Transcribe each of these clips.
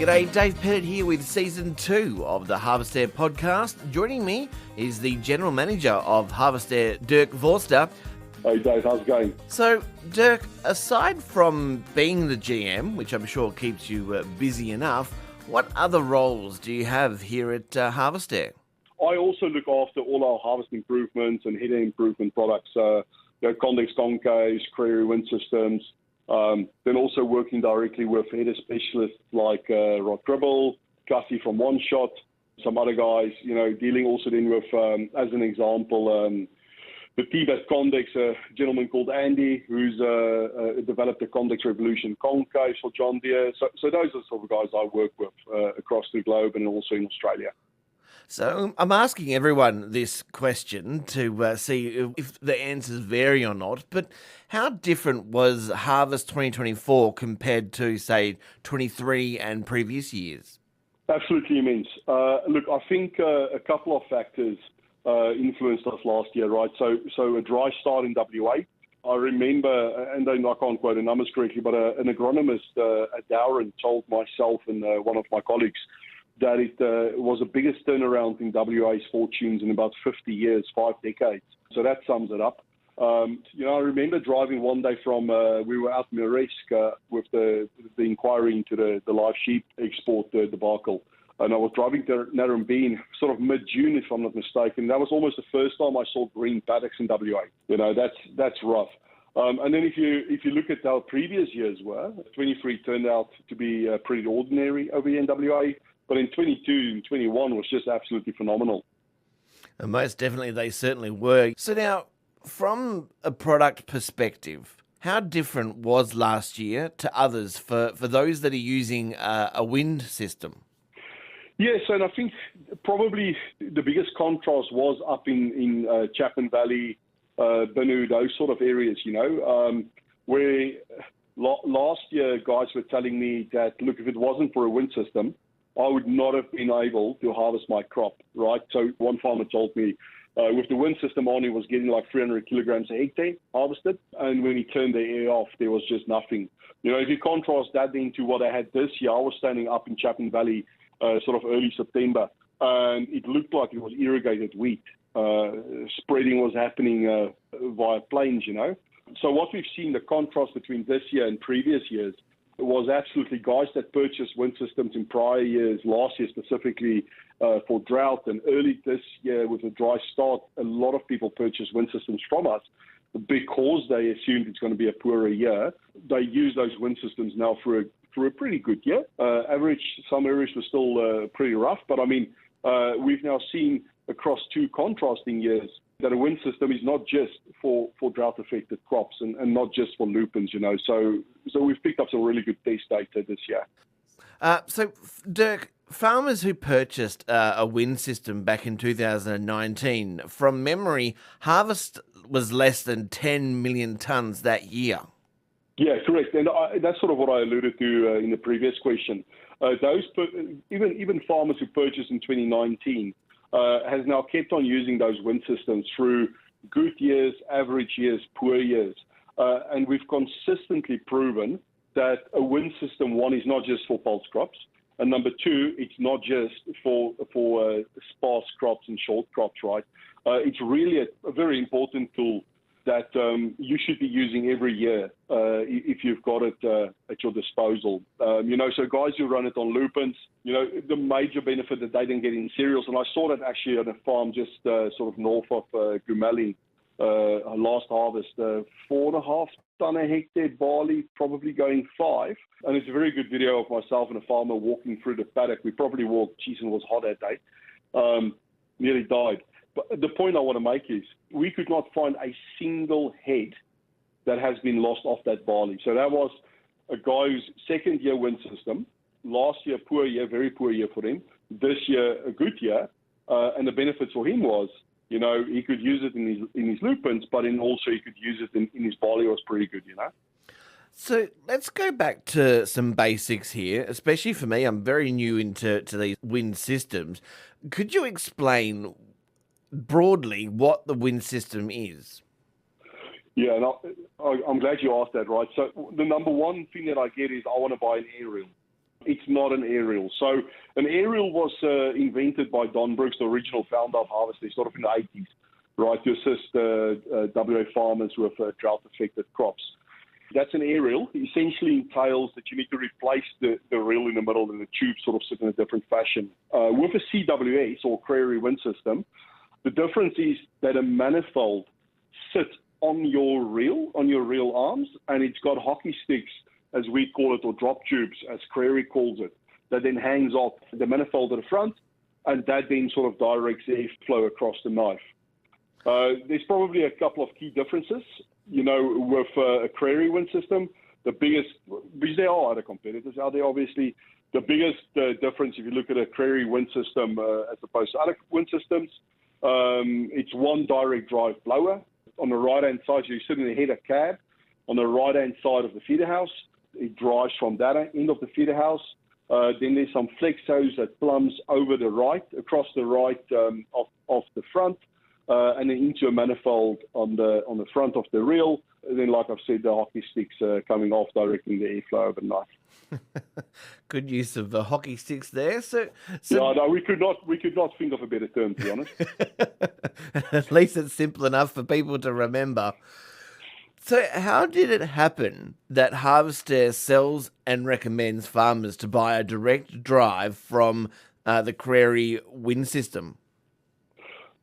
G'day, Dave Pettit here with Season 2 of the Harvestaire Podcast. Joining me is the General Manager of Harvestaire, Dirk Vorster. Hey Dave, how's it going? So, Dirk, aside from being the GM, which I'm sure keeps you busy enough, what other roles do you have here at Harvestaire? I also look after all our harvest improvements and header improvement products, convex concaves, Crary Wind Systems, then also working directly with header specialists like Rod Gribble, Cassie from One Shot, some other guys, dealing also then with, as an example, the T-Best Convex, a gentleman called Andy, who's developed the Convex Revolution concave for John Deere. So those are the sort of guys I work with across the globe and also in Australia. So I'm asking everyone this question to see if the answers vary or not, but how different was Harvest 2024 compared to, say, 23 and previous years? Absolutely immense. Look, I think a couple of factors influenced us last year, right? So a dry start in WA. I remember, and I can't quote the numbers correctly, but an agronomist at Dowran told myself and one of my colleagues that it was the biggest turnaround in WA's fortunes in about 50 years, 5 decades. So that sums it up. I remember driving one day from, we were out in Maresk with the inquiry into the live sheep export debacle. And I was driving to Narrabeen sort of mid-June, if I'm not mistaken. That was almost the first time I saw green paddocks in WA. That's rough. And then if you look at how previous years were, 23 turned out to be pretty ordinary over here in WA. But in 22 and 21 was just absolutely phenomenal. And most definitely, they certainly were. So now, from a product perspective, how different was last year to others for those that are using a wind system? Yes, and I think probably the biggest contrast was up in Chapman Valley, Benue, those sort of areas, where last year guys were telling me that, look, if it wasn't for a wind system, I would not have been able to harvest my crop, right? So one farmer told me with the wind system on, he was getting like 300 kilograms a hectare harvested. And when he turned the air off, there was just nothing. If you contrast that into what I had this year, I was standing up in Chapman Valley sort of early September, and it looked like it was irrigated wheat. Spreading was happening via planes, So what we've seen, the contrast between this year and previous years, was absolutely guys that purchased wind systems in prior years, last year specifically for drought, and early this year with a dry start, a lot of people purchased wind systems from us because they assumed it's going to be a poorer year. They use those wind systems now for a pretty good year. Some areas were still pretty rough, but I mean, we've now seen across two contrasting years that a wind system is not just for drought-affected crops and not just for lupins, So we've picked up some really good test data this year. So, Dirk, farmers who purchased a wind system back in 2019, from memory, harvest was less than 10 million tonnes that year. Yeah, correct. And that's sort of what I alluded to in the previous question. Even farmers who purchased in 2019 has now kept on using those wind systems through good years, average years, poor years. And we've consistently proven that a wind system, one, is not just for pulse crops. And number two, it's not just for sparse crops and short crops, right? It's really a very important tool that you should be using every year if you've got it at your disposal. So guys who run it on lupins, the major benefit that they didn't get in cereals, and I saw that actually on a farm just sort of north of Gumelin last harvest, 4.5 ton a hectare barley, probably going 5. And it's a very good video of myself and a farmer walking through the paddock. We probably walked, geez, it was hot that day, nearly died. But the point I want to make is we could not find a single head that has been lost off that barley. So that was a guy whose second year wind system. Last year, poor year, very poor year for him. This year, a good year. And the benefits for him was, he could use it in his lupins, but then also he could use it in his barley. It was pretty good, So let's go back to some basics here, especially for me. I'm very new into these wind systems. Could you explain broadly what the wind system is? Yeah, and I'm glad you asked that, right? So the number one thing that I get is I want to buy an aerial. It's not an aerial. So an aerial was invented by Don Brooks, the original founder of Harvestaire, sort of in the 80s, right, to assist WA farmers with drought-affected crops. That's an aerial. It essentially entails that you need to replace the reel in the middle and the tube sort of sit in a different fashion. With a CWS, or Crary Wind System, the difference is that a manifold sits on your reel arms, and it's got hockey sticks, as we call it, or drop tubes, as Crary calls it, that then hangs off the manifold at the front, and that then sort of directs airflow across the knife. There's probably a couple of key differences, with a Crary Wind System. The biggest, because there are other competitors out there, obviously, the biggest difference, if you look at a Crary Wind System as opposed to other wind systems, it's one direct drive blower. On the right-hand side, you sit in the header cab. On the right-hand side of the feeder house, it drives from that end of the feeder house. Then there's some flex hose that plumbs over the right, across the right of the front, and then into a manifold on the front of the reel. And then, like I've said, the hockey sticks coming off, directing the airflow overnight. Good use of the hockey sticks there. So yeah, no, we could not think of a better term, to be honest. At least it's simple enough for people to remember. So how did it happen that Harvestaire sells and recommends farmers to buy a direct drive from the Crary Wind System?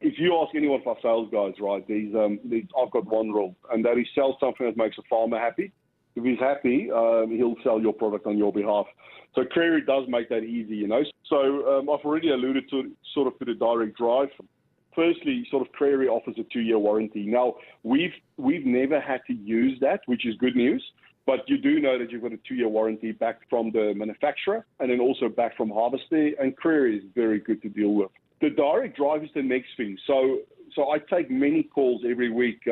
If you ask any one of our sales guys, right, I've got one rule, and that is sell something that makes a farmer happy. If he's happy, he'll sell your product on your behalf. So Crary does make that easy, So I've already alluded to the direct drive. Firstly, sort of Crary offers a 2-year warranty. Now, we've never had to use that, which is good news. But you do know that you've got a 2-year warranty back from the manufacturer and then also back from Harvestaire, and Crary is very good to deal with. The direct drive is the next thing. So I take many calls every week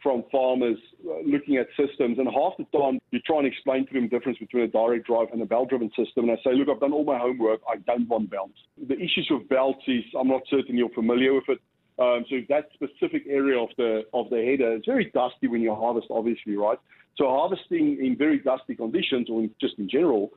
from farmers looking at systems, and half the time you try and explain to them the difference between a direct drive and a belt-driven system, and I say, look, I've done all my homework, I don't want belts. The issues with belts is, I'm not certain you're familiar with it, so that specific area of the header is very dusty when you harvest, obviously, right? So harvesting in very dusty conditions, or just in general,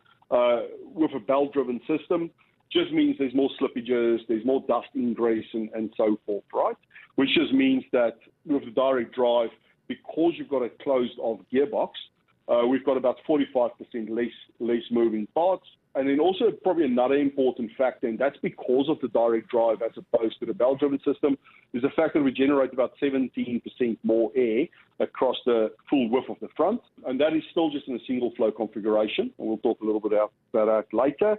with a belt-driven system, just means there's more slippages, there's more dust ingress and so forth, right? Which just means that with the direct drive, because you've got a closed-off gearbox, we've got about 45% less moving parts. And then also probably another important factor, and that's because of the direct drive as opposed to the belt-driven system, is the fact that we generate about 17% more air across the full width of the front. And that is still just in a single-flow configuration, and we'll talk a little bit about that later.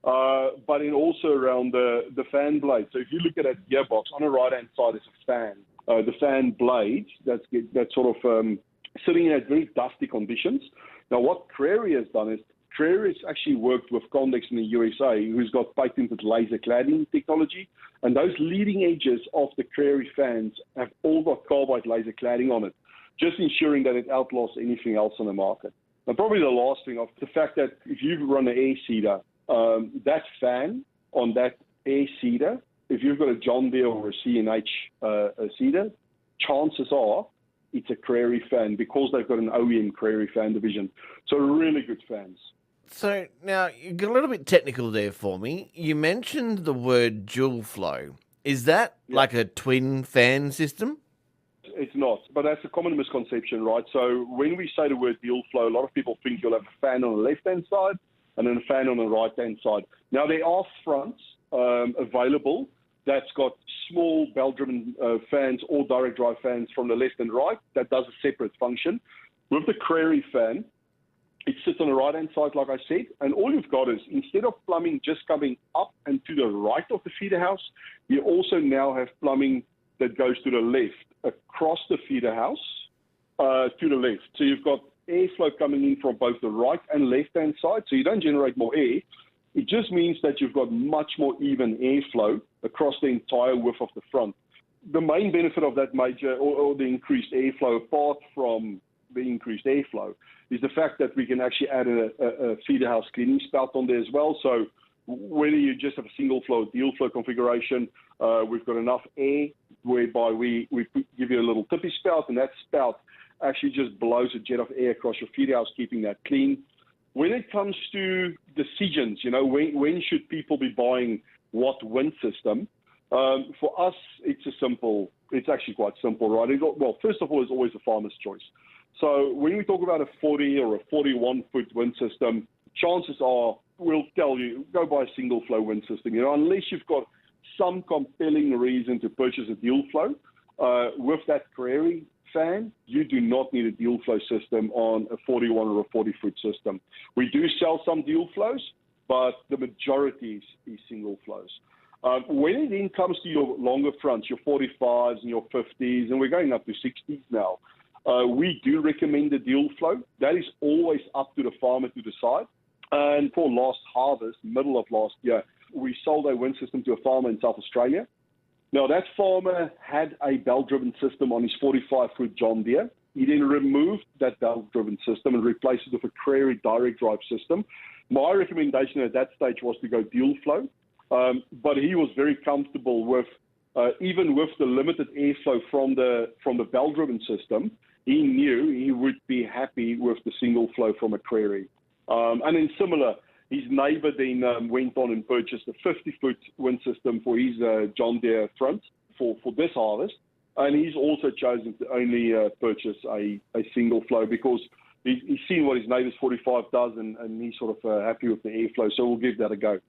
But then also around the fan blade. So if you look at that gearbox, on the right-hand side is a fan. The fan blade, that's sort of sitting in very dusty conditions. Now, what Crary has done is, Crary has actually worked with Condex in the USA, who's got patented laser cladding technology. And those leading edges of the Crary fans have all got carbide laser cladding on it, just ensuring that it outlasts anything else on the market. And probably the last thing, of the fact that if you run an air seeder, that fan on that air seeder, if you've got a John Deere or a C&H seeder, chances are it's a Crary fan because they've got an OEM Crary fan division. So really good fans. So now you got a little bit technical there for me. You mentioned the word dual flow. Is that like a twin fan system? It's not, but that's a common misconception, right? So when we say the word dual flow, a lot of people think you'll have a fan on the left-hand side and then a fan on the right-hand side. Now, there are fronts available that's got small belt-driven fans or direct drive fans from the left and right that does a separate function. With the Crary fan, it sits on the right-hand side, like I said, and all you've got is, instead of plumbing just coming up and to the right of the feeder house, you also now have plumbing that goes to the left, across the feeder house to the left. So you've got airflow coming in from both the right and left-hand side, so you don't generate more air. It just means that you've got much more even airflow across the entire width of the front. The main benefit of that major or the increased airflow, apart from the increased airflow, is the fact that we can actually add a feeder house cleaning spout on there as well. So whether you just have a single flow or dual flow configuration, we've got enough air whereby we give you a little tippy spout, and that spout actually just blows a jet of air across your feeder house, keeping that clean. when it comes to decisions, when should people be buying what wind system? For us, it's actually quite simple, right? Well, first of all, it's always a farmer's choice. So when we talk about a 40 or a 41-foot wind system, chances are we'll tell you, go buy a single flow wind system, unless you've got some compelling reason to purchase a dual flow. With that Crary fan, you do not need a dual flow system on a 41 or a 40-foot system. We do sell some dual flows, but the majority is single flows. When it then comes to your longer fronts, your 45s and your 50s, and we're going up to 60s now, we do recommend the dual flow. That is always up to the farmer to decide. And for last harvest, middle of last year, we sold a wind system to a farmer in South Australia. Now, that farmer had a belt-driven system on his 45-foot John Deere. He then removed that belt-driven system and replaced it with a Crary direct drive system. My recommendation at that stage was to go dual flow, but he was very comfortable with, even with the limited airflow from the belt-driven system, he knew he would be happy with the single flow from a Crary. And then similar, his neighbour then went on and purchased a 50-foot wind system for his John Deere front for this harvest. And he's also chosen to only purchase a single flow because he's seen what his neighbour's 45 does and he's sort of happy with the airflow. So we'll give that a go.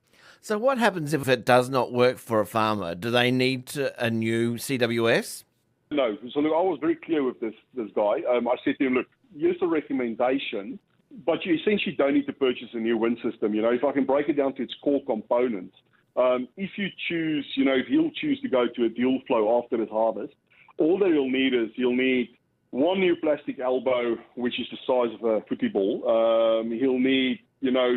So what happens if it does not work for a farmer? Do they need a new CWS? No. So look, I was very clear with this guy. I said to him, look, here's a recommendation, but you essentially don't need to purchase a new wind system. If I can break it down to its core components, if you choose, if he'll choose to go to a dual flow after his harvest, all that he'll need one new plastic elbow, which is the size of a footy ball. He'll need,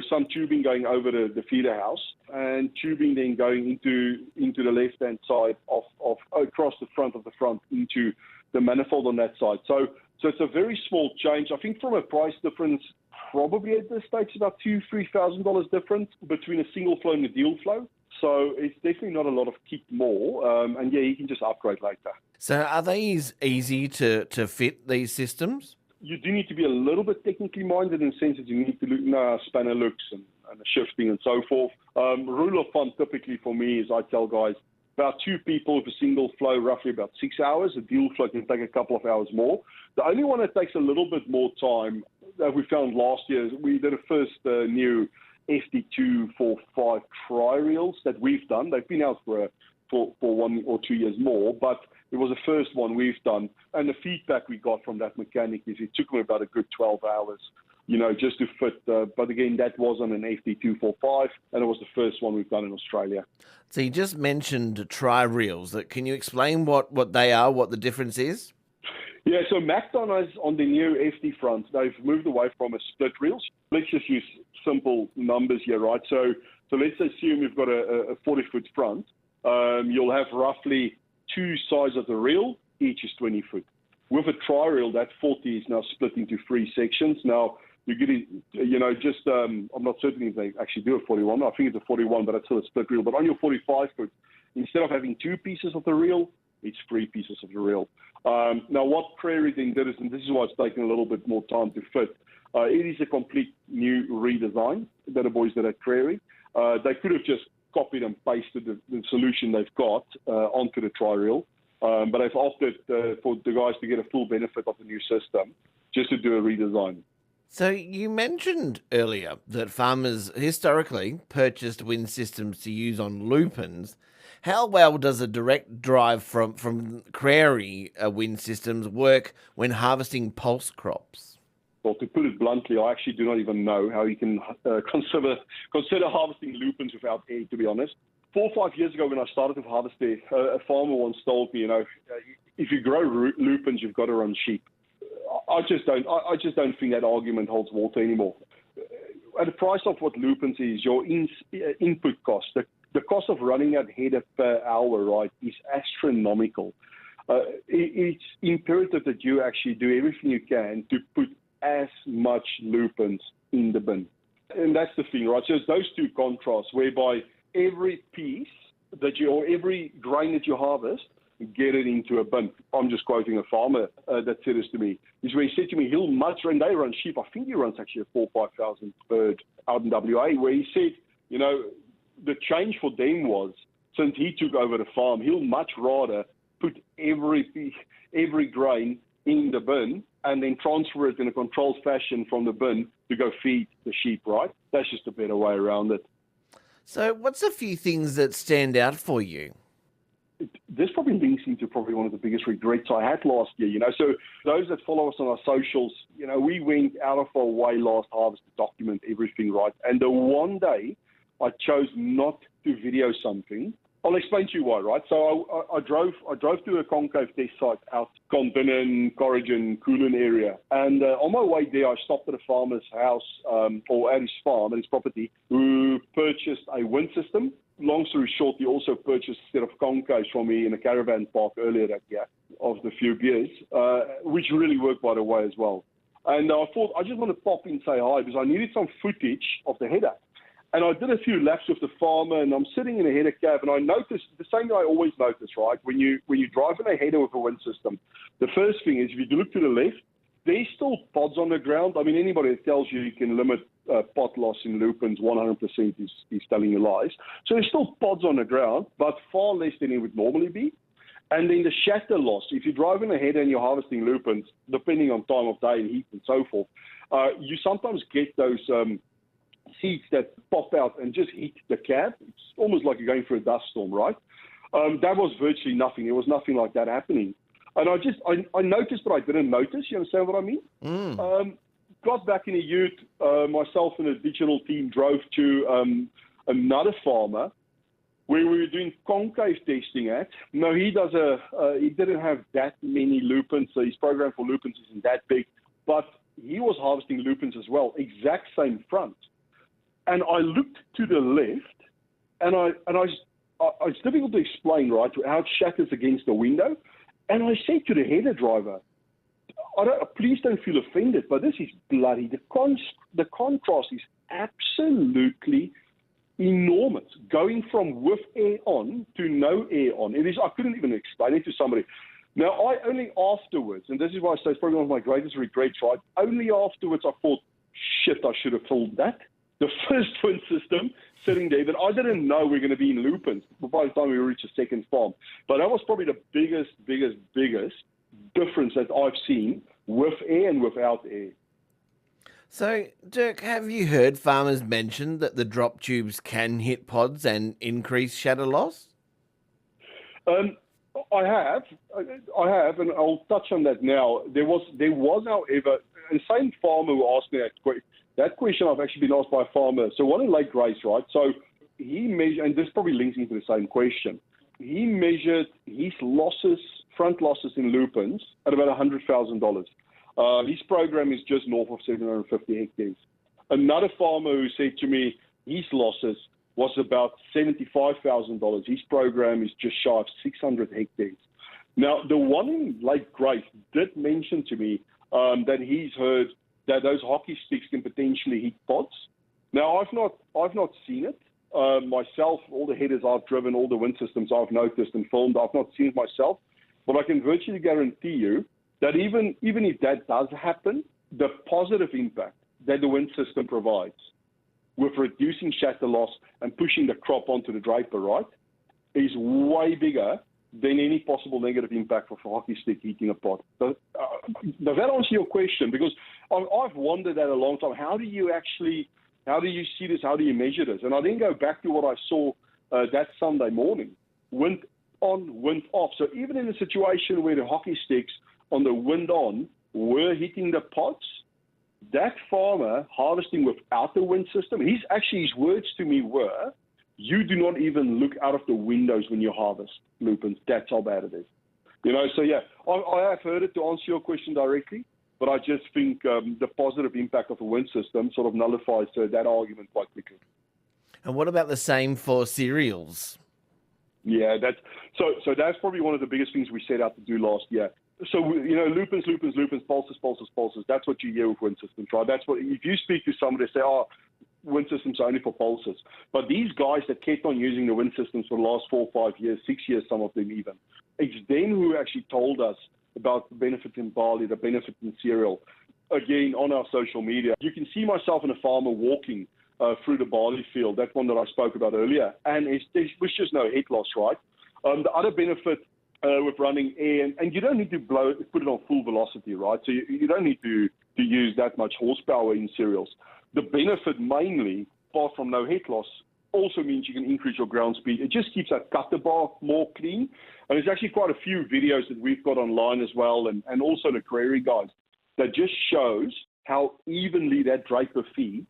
some tubing going over the feeder house and tubing then going into the left-hand side of across the front of the front into the manifold on that side. So it's a very small change. I think from a price difference, probably at this stage about $2,000-$3,000 difference between a single flow and a dual flow. So it's definitely not a lot of keep more. And you can just upgrade later. So are these easy to fit, these systems? You do need to be a little bit technically minded in the sense that you need to know spanner looks and the shifting and so forth. Rule of thumb typically for me is I tell guys about 2 people with a single flow, roughly about 6 hours. A dual flow can take a couple of hours more. The only one that takes a little bit more time that we found last year is we did a first new FD245 tri-reels that we've done. They've been out for 1 or 2 years more, but it was the first one we've done. And the feedback we got from that mechanic is it took him about a good 12 hours, just to fit. But again, that was on an FD245, and it was the first one we've done in Australia. So you just mentioned tri-reels. Can you explain what they are, what the difference is? Yeah, so MacDon is on the new FD front. They've moved away from a split reels. Let's just use simple numbers here, right? So let's assume you've got a 40-foot front. You'll have roughly 2 sides of the reel, each is 20 foot. With a tri-reel, that 40 is now split into 3 sections. Now, you're getting, I'm not certain if they actually do a 41. I think it's a 41, but it's still a split reel. But on your 45 foot, instead of having 2 pieces of the reel, it's 3 pieces of the reel. Now, what Crary then did is, and this is why it's taken a little bit more time to fit, it is a complete new redesign that the boys did at Crary. They could have just copied and pasted the solution they've got onto the tri-reel, but they've opted for the guys to get a full benefit of the new system, just to do a redesign. So you mentioned earlier that farmers historically purchased wind systems to use on lupins. How well does a direct drive from Crary wind systems work when harvesting pulse crops? Well, to put it bluntly, I actually do not even know how you can consider harvesting lupins without air, to be honest. 4 or 5 years ago when I started with Harvestaire, a farmer once told me, if you grow lupins, you've got to run sheep. I just don't think that argument holds water anymore. At the price of what lupins is, your input cost, the cost of running that header per hour, right, is astronomical. It's imperative that you actually do everything you can to put as much lupins in the bin. And that's the thing, right? So it's those 2 contrasts whereby every piece or every grain that you harvest, get it into a bin. I'm just quoting a farmer that said this to me. Is where he said to me, he'll much, and they run sheep. I think he runs actually a 4,000 or 5,000 bird out in WA, where he said, you know, the change for them was, since he took over the farm, he'll much rather put every grain in the bin and then transfer it in a controlled fashion from the bin to go feed the sheep, right? That's just a better way around it. So what's a few things that stand out for you? This probably links into probably one of the biggest regrets I had last year, you know. So those that follow us on our socials, you know, we went out of our way last harvest to document everything, right? And the one day I chose not to video something. I'll explain to you why, right? So I drove to a concave test site out Condinin, Corrigan, Coolen area. And on my way there, I stopped at a farmer's house or at his farm, at his property, who purchased a wind system. Long story short, he also purchased a set of concaves from me in a caravan park earlier that year of the few beers, which really worked, by the way, as well. And I thought I just want to pop in and say hi because I needed some footage of the header. And I did a few laps with the farmer, and I'm sitting in a header cab, and I noticed the same thing I always notice, right? When you drive in a header with a wind system, the first thing is if you look to the left, there's still pods on the ground. I mean, anybody that tells you can limit pod loss in lupins 100% is telling you lies. So there's still pods on the ground, but far less than it would normally be. And then the shatter loss, if you're driving a header and you're harvesting lupins, depending on time of day and heat and so forth, you sometimes get those seeds that pop out and just hit the cab. It's almost like you're going through a dust storm, right? That was virtually nothing. There was nothing like that happening. And I noticed, but I didn't notice. You understand what I mean? Got back in a ute. Myself and the digital team drove to another farmer where we were doing concave testing at. No, he didn't have that many lupins, so his program for lupins isn't that big, but he was harvesting lupins as well, exact same front. And I looked to the left, and it's difficult to explain, right, how it shatters against the window. And I said to the header driver, please don't feel offended, but this is bloody. The contrast is absolutely enormous, going from with air on to no air on. It is. I couldn't even explain it to somebody. Now, I only afterwards, and this is why I say it's probably one of my greatest regrets, right? Only afterwards I thought, shit, I should have filmed that. The first wind system sitting there, that I didn't know we were going to be in lupins by the time we reached the second farm. But that was probably the biggest difference that I've seen with air and without air. So, Dirk, have you heard farmers mention that the drop tubes can hit pods and increase shatter loss? I have, and I'll touch on that now. There was, however, the same farmer who asked me that question I've actually been asked by a farmer. So one in Lake Grace, right? So he measured, and this probably links into the same question. He measured his losses, front losses in lupins at about $100,000. His program is just north of 750 hectares. Another farmer who said to me his losses was about $75,000. His program is just shy of 600 hectares. Now, the one in Lake Grace did mention to me that he's heard that those hockey sticks can potentially hit pods. Now, I've not seen it myself. All the headers I've driven, all the wind systems I've noticed and filmed, I've not seen it myself. But I can virtually guarantee you that even if that does happen, the positive impact that the wind system provides with reducing shatter loss and pushing the crop onto the draper, right, is way bigger than any possible negative impact of a hockey stick hitting a pot. Does that answer your question? Because I've wondered that a long time. How do you see this? How do you measure this? And I then go back to what I saw that Sunday morning. Wind on, wind off. So even in a situation where the hockey sticks on the wind on were hitting the pots, that farmer harvesting without the wind system, his words to me were, you do not even look out of the windows when you harvest lupins. That's how bad it is. You know, so yeah, I have heard it, to answer your question directly, but I just think the positive impact of a wind system sort of nullifies that argument quite quickly. And what about the same for cereals? Yeah, that's probably one of the biggest things we set out to do last year. So, you know, lupins, pulses. That's what you hear with wind systems, right? That's what, if you speak to somebody, they say, wind systems are only for pulses. But these guys that kept on using the wind systems for the last 4 or 5 years, 6 years, some of them even, it's them who actually told us about the benefits in barley, the benefits in cereal. Again, on our social media, you can see myself and a farmer walking through the barley field, that one that I spoke about earlier, and there was just no head loss, right? The other benefit with running air, and you don't need to put it on full velocity, right? So you don't need to use that much horsepower in cereals. The benefit mainly, apart from no head loss, also means you can increase your ground speed. It just keeps that cutter bar more clean. And there's actually quite a few videos that we've got online as well, and also the Crary guys, that just shows how evenly that draper feeds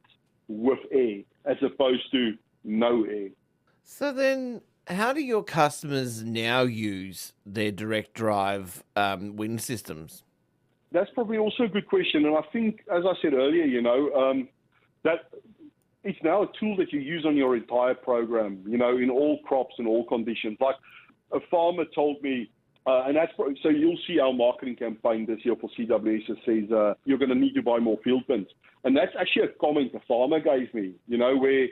with air as opposed to no air. So then, how do your customers now use their direct drive wind systems? That's probably also a good question. And I think, as I said earlier, that it's now a tool that you use on your entire program, in all crops and all conditions. Like a farmer told me, and that's so you'll see our marketing campaign this year for CWS that says you're going to need to buy more field pins. And that's actually a comment the farmer gave me, where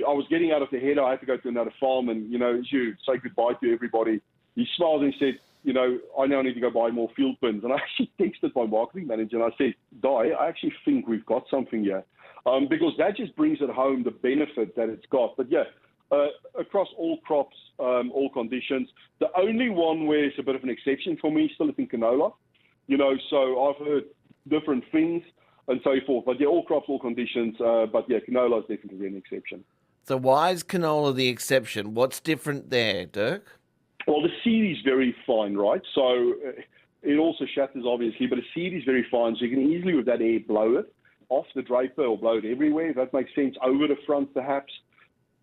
I was getting out of the header. I had to go to another farm and, as you say goodbye to everybody, he smiled and said, I now need to go buy more field pins. And I actually texted my marketing manager and I said, Di, I actually think we've got something here. Because that just brings it home, the benefit that it's got. But yeah, across all crops, all conditions, the only one where it's a bit of an exception for me is still in canola. So I've heard different things and so forth. But yeah, all crops, all conditions. But yeah, canola is definitely an exception. So why is canola the exception? What's different there, Dirk? Well, the seed is very fine, right? So it also shatters, obviously, but the seed is very fine. So you can easily, with that air, blow it off the draper or blow it everywhere, if that makes sense, over the front perhaps.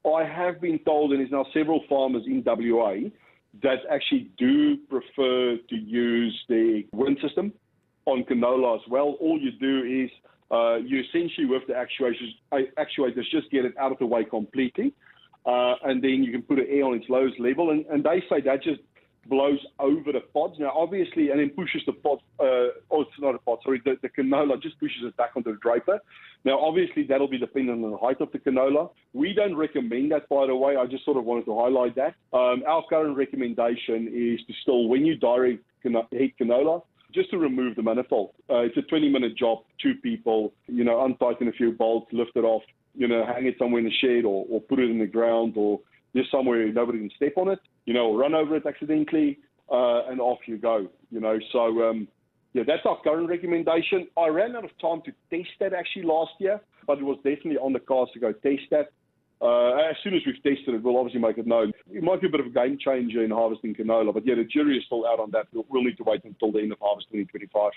I have been told, and there's now several farmers in WA that actually do prefer to use the wind system on canola as well. All you do is you essentially, with the actuators, just get it out of the way completely, and then you can put an air on its lowest level, and they say that just blows over the pods. Now, obviously, and then pushes the pod, it's not a pod, sorry, the canola just pushes it back onto the draper. Now, obviously, that'll be dependent on the height of the canola. We don't recommend that, by the way. I just sort of wanted to highlight that. Our current recommendation is to still, when you direct heat canola, just to remove the manifold. It's a 20-minute job, 2 people, untighten a few bolts, lift it off, hang it somewhere in the shed or put it in the ground or just somewhere nobody can step on it, run over it accidentally, and off you go, So, that's our current recommendation. I ran out of time to test that actually last year, but it was definitely on the cards to go test that. As soon as we've tested it, we'll obviously make it known. It might be a bit of a game changer in harvesting canola, but yeah, the jury is still out on that. We'll need to wait until the end of harvest 2025.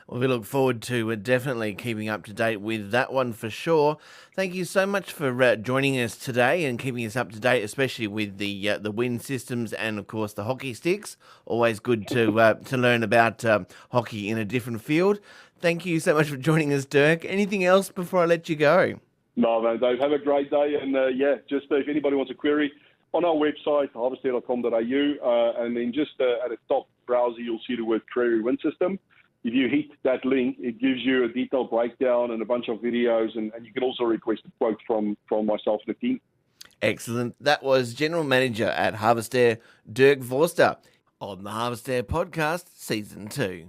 Well, we look forward to definitely keeping up to date with that one for sure. Thank you so much for joining us today and keeping us up to date, especially with the wind systems and, of course, the hockey sticks. Always good to learn about hockey in a different field. Thank you so much for joining us, Dirk. Anything else before I let you go? No, man, Dave, have a great day. And just if anybody wants a query, on our website, harvestaire.com.au, and then just at the top browser, you'll see the word Crary Wind System. If you hit that link, it gives you a detailed breakdown and a bunch of videos, and you can also request a quote from myself and the team. Excellent. That was General Manager at Harvestaire, Dirk Vorster, on the Harvestaire Podcast, Season 2.